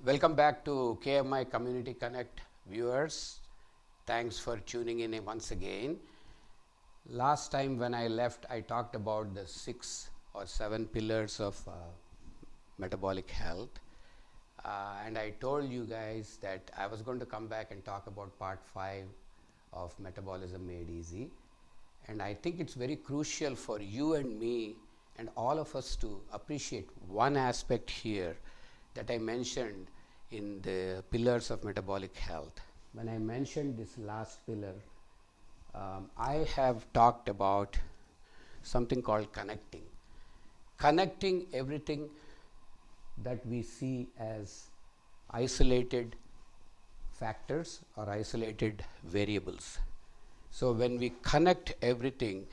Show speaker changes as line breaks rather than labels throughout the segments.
Welcome back to KMI Community Connect viewers. Thanks for tuning in once again. Last time when I left, I talked about the 6 or 7 pillars of metabolic health. And I told you guys that I was going to come back and talk about part 5 of Metabolism Made Easy. And I think it's very crucial for you and me and all of us to appreciate one aspect here that I mentioned in the pillars of metabolic health. When I mentioned this last pillar, I have talked about something called connecting. Connecting everything that we see as isolated factors or isolated variables. So when we connect everything,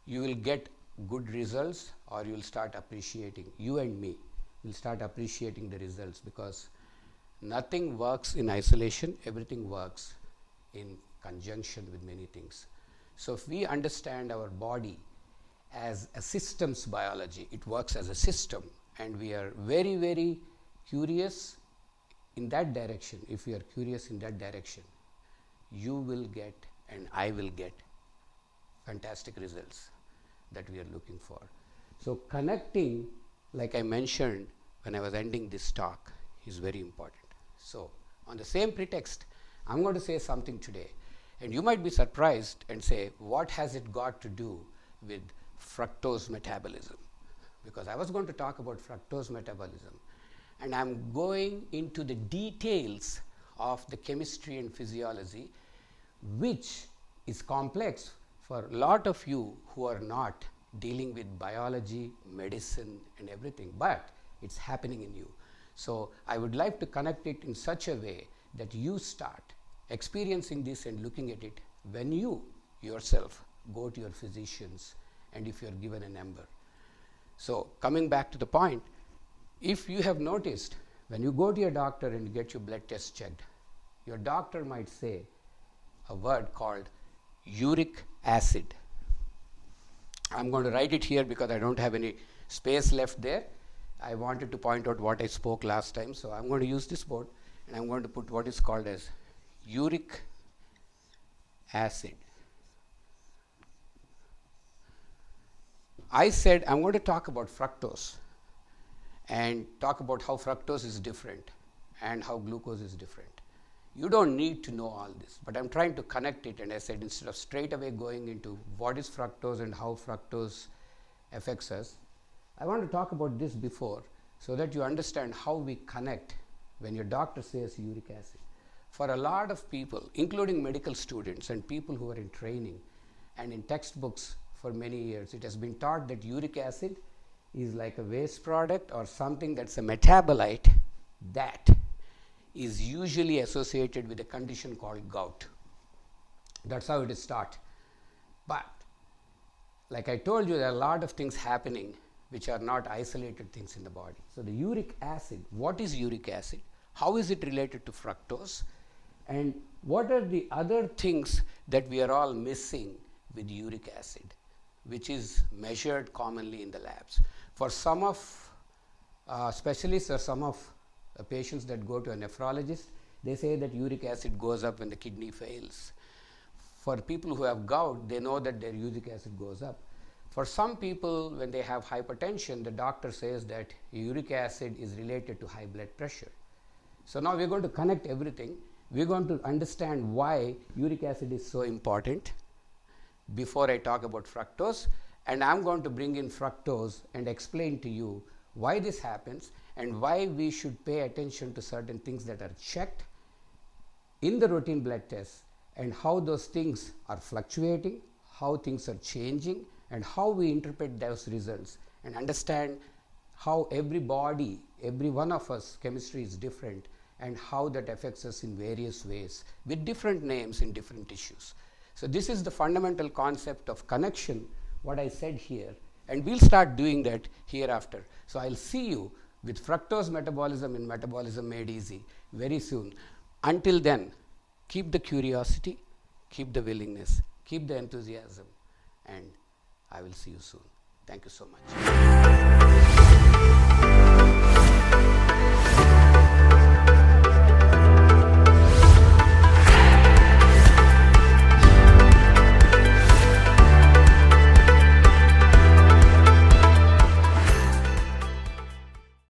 you will get good results, or you will start appreciating, you and me will start appreciating the results, because nothing works in isolation, everything works in conjunction with many things. So if we understand our body as a systems biology, it works as a system, and we are very, very curious in that direction. If we are curious in that direction, you will get and I will get fantastic results that we are looking for. So connecting, like I mentioned when I was ending this talk, is very important. So on the same pretext, I'm going to say something today, and you might be surprised and say, what has it got to do with fructose metabolism? Because I was going to talk about fructose metabolism, and I'm going into the details of the chemistry and physiology, which is complex for a lot of you who are not dealing with biology, medicine and everything, but it's happening in you. So I would like to connect it in such a way that you start experiencing this and looking at it when you yourself go to your physicians and if you are given a number. So coming back to the point, if you have noticed, when you go to your doctor and get your blood test checked, your doctor might say a word called uric acid. I'm going to write it here because I don't have any space left there. I wanted to point out what I spoke last time, so I'm going to use this board and I'm going to put what is called as uric acid. I said I'm going to talk about fructose and talk about how fructose is different and how glucose is different. You don't need to know all this, but I'm trying to connect it, and I said instead of straight away going into what is fructose and how fructose affects us, I want to talk about this before so that you understand how we connect when your doctor says uric acid. For a lot of people, including medical students and people who are in training and in textbooks for many years, it has been taught that uric acid is like a waste product or something that's a metabolite that is usually associated with a condition called gout. That's how it is taught. But like I told you, there are a lot of things happening which are not isolated things in the body. So the uric acid, what is uric acid? How is it related to fructose? And what are the other things that we are all missing with uric acid, which is measured commonly in the labs? For some of specialists or some of patients that go to a nephrologist, they say that uric acid goes up when the kidney fails. For people who have gout, they know that their uric acid goes up. For some people, when they have hypertension, the doctor says that uric acid is related to high blood pressure. So now we're going to connect everything. We're going to understand why uric acid is so important before I talk about fructose, and I'm going to bring in fructose and explain to you why this happens and why we should pay attention to certain things that are checked in the routine blood tests, and how those things are fluctuating, how things are changing, and how we interpret those results, and understand how every body, every one of us, chemistry is different, and how that affects us in various ways with different names in different tissues. So this is the fundamental concept of connection, what I said here, and we'll start doing that hereafter. So I'll see you with fructose metabolism in Metabolism Made Easy very soon. Until then, keep the curiosity, keep the willingness, keep the enthusiasm, and I will see you soon. Thank you so much.